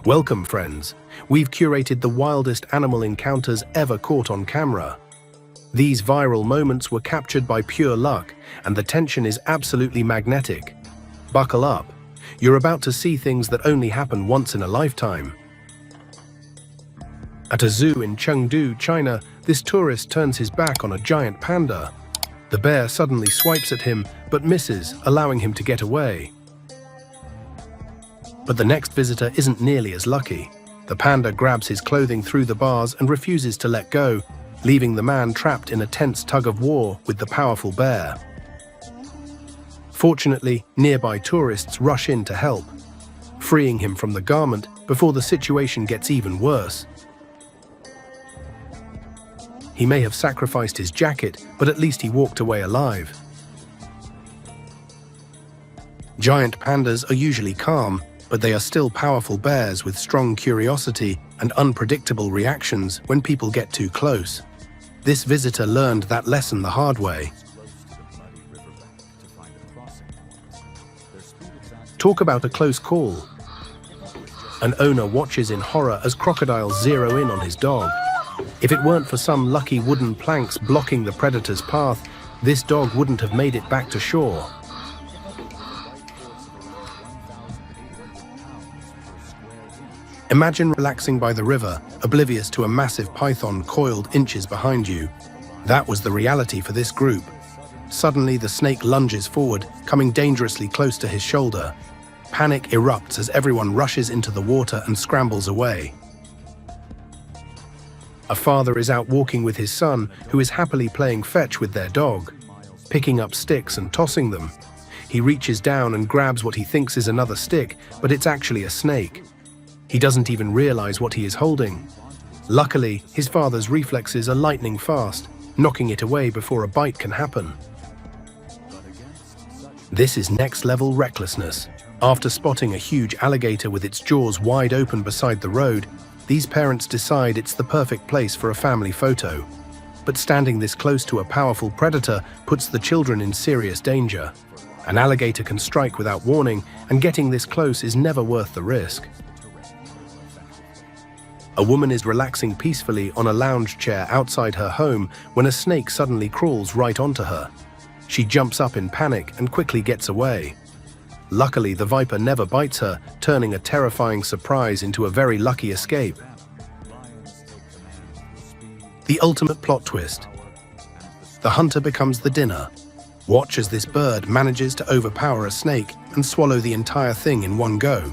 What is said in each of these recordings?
Welcome, friends. We've curated the wildest animal encounters ever caught on camera. These viral moments were captured by pure luck, and the tension is absolutely magnetic. Buckle up. You're about to see things that only happen once in a lifetime. At a zoo in Chengdu, China, this tourist turns his back on a giant panda. The bear suddenly swipes at him, but misses, allowing him to get away. But the next visitor isn't nearly as lucky. The panda grabs his clothing through the bars and refuses to let go, leaving the man trapped in a tense tug-of-war with the powerful bear. Fortunately, nearby tourists rush in to help, freeing him from the garment before the situation gets even worse. He may have sacrificed his jacket, but at least he walked away alive. Giant pandas are usually calm, but they are still powerful bears with strong curiosity and unpredictable reactions when people get too close. This visitor learned that lesson the hard way. Talk about a close call. An owner watches in horror as crocodiles zero in on his dog. If it weren't for some lucky wooden planks blocking the predator's path, this dog wouldn't have made it back to shore. Imagine relaxing by the river, oblivious to a massive python coiled inches behind you. That was the reality for this group. Suddenly, the snake lunges forward, coming dangerously close to his shoulder. Panic erupts as everyone rushes into the water and scrambles away. A father is out walking with his son, who is happily playing fetch with their dog, picking up sticks and tossing them. He reaches down and grabs what he thinks is another stick, but it's actually a snake. He doesn't even realize what he is holding. Luckily, his father's reflexes are lightning fast, knocking it away before a bite can happen. This is next-level recklessness. After spotting a huge alligator with its jaws wide open beside the road, these parents decide it's the perfect place for a family photo. But standing this close to a powerful predator puts the children in serious danger. An alligator can strike without warning, and getting this close is never worth the risk. A woman is relaxing peacefully on a lounge chair outside her home when a snake suddenly crawls right onto her. She jumps up in panic and quickly gets away. Luckily, the viper never bites her, turning a terrifying surprise into a very lucky escape. The ultimate plot twist. The hunter becomes the dinner. Watch as this bird manages to overpower a snake and swallow the entire thing in one go.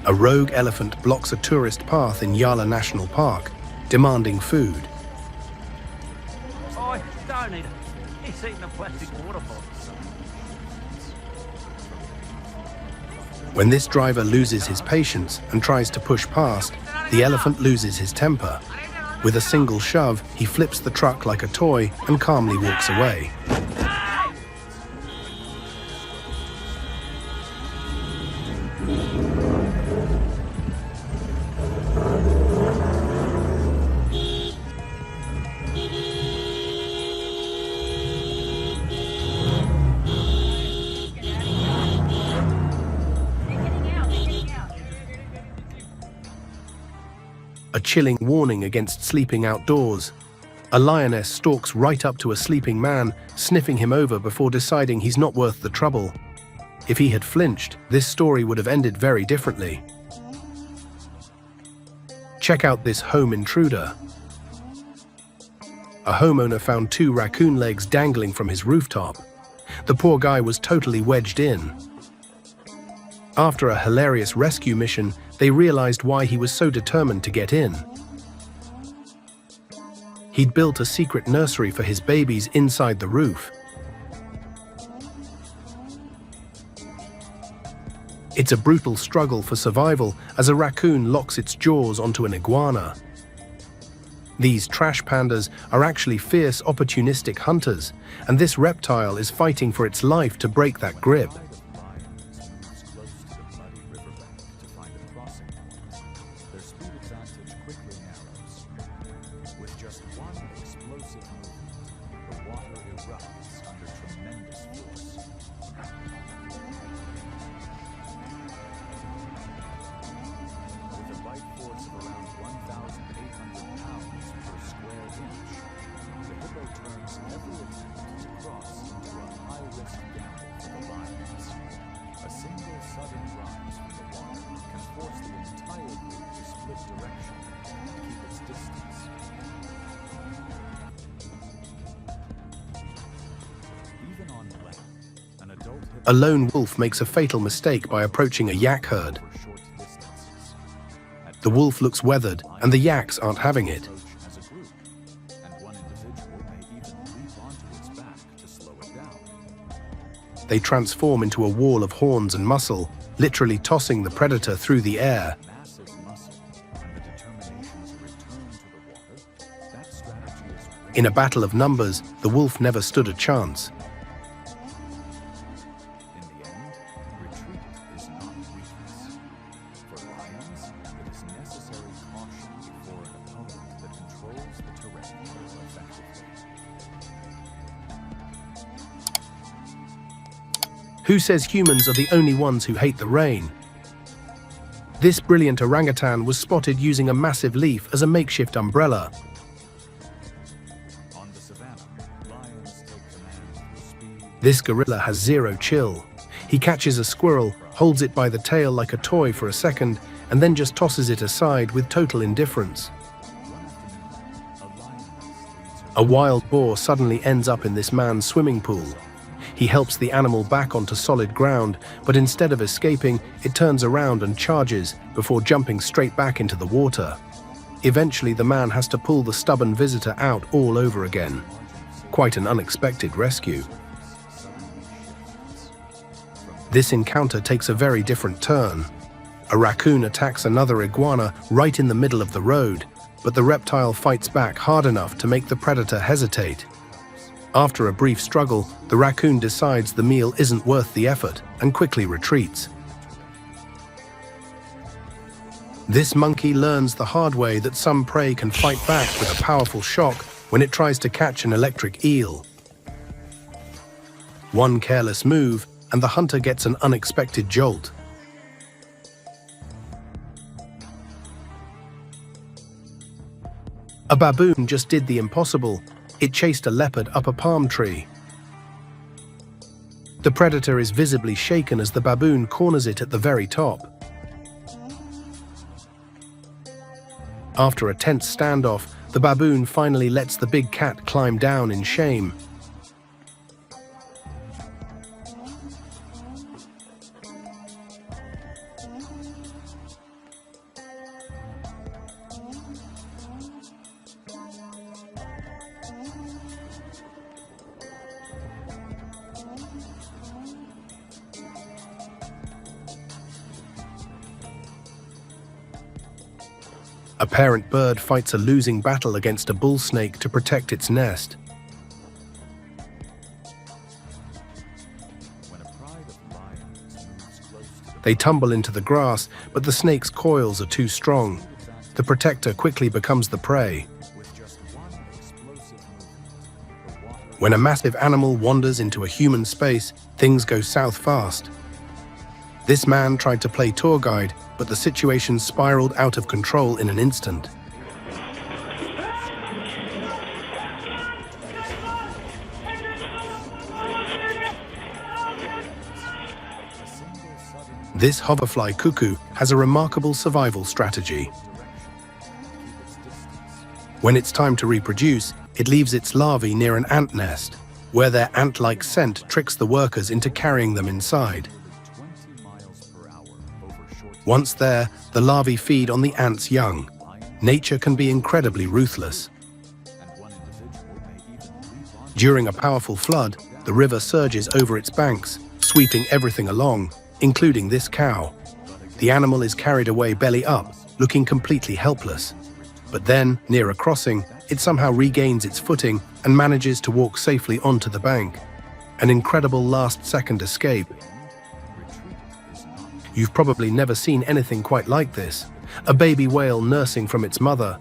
A rogue elephant blocks a tourist path in Yala National Park, demanding food. Oh, don't eat it. He's eating a plastic water bottle. When this driver loses his patience and tries to push past, the elephant loses his temper. With a single shove, he flips the truck like a toy and calmly walks away. A chilling warning against sleeping outdoors. A lioness stalks right up to a sleeping man, sniffing him over before deciding he's not worth the trouble. If he had flinched, this story would have ended very differently. Check out this home intruder. A homeowner found 2 raccoon legs dangling from his rooftop. The poor guy was totally wedged in. After a hilarious rescue mission, they realized why he was so determined to get in. He'd built a secret nursery for his babies inside the roof. It's a brutal struggle for survival as a raccoon locks its jaws onto an iguana. These trash pandas are actually fierce, opportunistic hunters, and this reptile is fighting for its life to break that grip. Their speed advantage quickly narrows. With just one A lone wolf makes a fatal mistake by approaching a yak herd. The wolf looks weathered, and the yaks aren't having it. They transform into a wall of horns and muscle, literally tossing the predator through the air. In a battle of numbers, the wolf never stood a chance. Who says humans are the only ones who hate the rain? This brilliant orangutan was spotted using a massive leaf as a makeshift umbrella. This gorilla has zero chill. He catches a squirrel, holds it by the tail like a toy for a second, and then just tosses it aside with total indifference. A wild boar suddenly ends up in this man's swimming pool. He helps the animal back onto solid ground, but instead of escaping, it turns around and charges before jumping straight back into the water. Eventually, the man has to pull the stubborn visitor out all over again. Quite an unexpected rescue. This encounter takes a very different turn. A raccoon attacks another iguana right in the middle of the road, but the reptile fights back hard enough to make the predator hesitate. After a brief struggle, the raccoon decides the meal isn't worth the effort and quickly retreats. This monkey learns the hard way that some prey can fight back with a powerful shock when it tries to catch an electric eel. One careless move, and the hunter gets an unexpected jolt. A baboon just did the impossible. It chased a leopard up a palm tree. The predator is visibly shaken as the baboon corners it at the very top. After a tense standoff, the baboon finally lets the big cat climb down in shame. A parent bird fights a losing battle against a bull snake to protect its nest. They tumble into the grass, but the snake's coils are too strong. The protector quickly becomes the prey. When a massive animal wanders into a human space, things go south fast. This man tried to play tour guide, but the situation spiraled out of control in an instant. This hoverfly cuckoo has a remarkable survival strategy. When it's time to reproduce, it leaves its larvae near an ant nest, where their ant-like scent tricks the workers into carrying them inside. Once there, the larvae feed on the ant's young. Nature can be incredibly ruthless. During a powerful flood, the river surges over its banks, sweeping everything along, including this cow. The animal is carried away belly up, looking completely helpless. But then, near a crossing, it somehow regains its footing and manages to walk safely onto the bank. An incredible last-second escape. You've probably never seen anything quite like this. A baby whale nursing from its mother.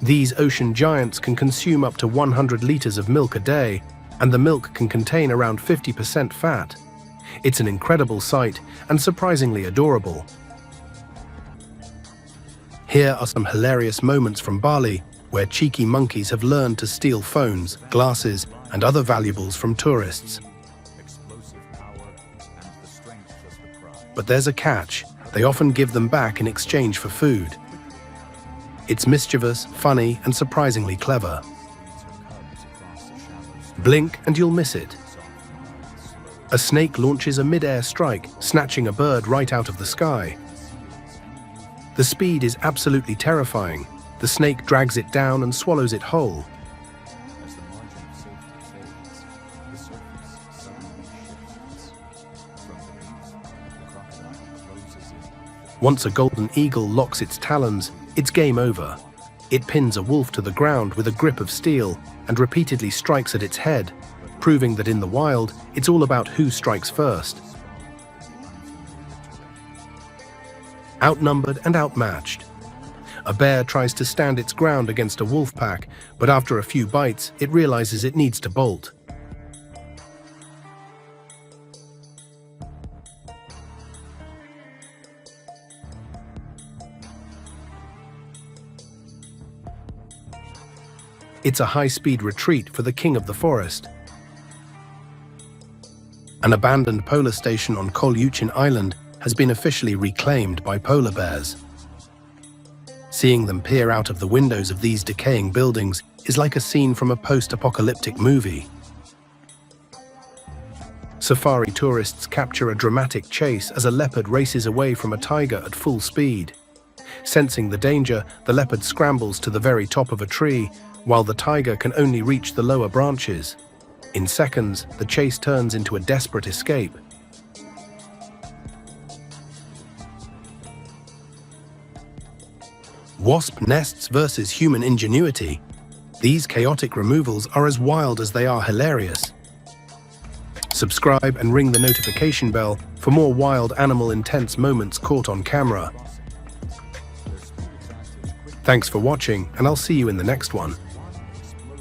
These ocean giants can consume up to 100 liters of milk a day, and the milk can contain around 50% fat. It's an incredible sight and surprisingly adorable. Here are some hilarious moments from Bali, where cheeky monkeys have learned to steal phones, glasses, and other valuables from tourists. But there's a catch. They often give them back in exchange for food. It's mischievous, funny, and surprisingly clever. Blink and you'll miss it. A snake launches a mid-air strike, snatching a bird right out of the sky. The speed is absolutely terrifying. The snake drags it down and swallows it whole. Once a golden eagle locks its talons, it's game over. It pins a wolf to the ground with a grip of steel and repeatedly strikes at its head, proving that in the wild, it's all about who strikes first. Outnumbered and outmatched. A bear tries to stand its ground against a wolf pack, but after a few bites, it realizes it needs to bolt. It's a high-speed retreat for the king of the forest. An abandoned polar station on Kolyuchin Island has been officially reclaimed by polar bears. Seeing them peer out of the windows of these decaying buildings is like a scene from a post-apocalyptic movie. Safari tourists capture a dramatic chase as a leopard races away from a tiger at full speed. Sensing the danger, the leopard scrambles to the very top of a tree, while the tiger can only reach the lower branches. In seconds, the chase turns into a desperate escape. Wasp nests versus human ingenuity. These chaotic removals are as wild as they are hilarious. Subscribe and ring the notification bell for more wild animal intense moments caught on camera. Thanks for watching, and I'll see you in the next one.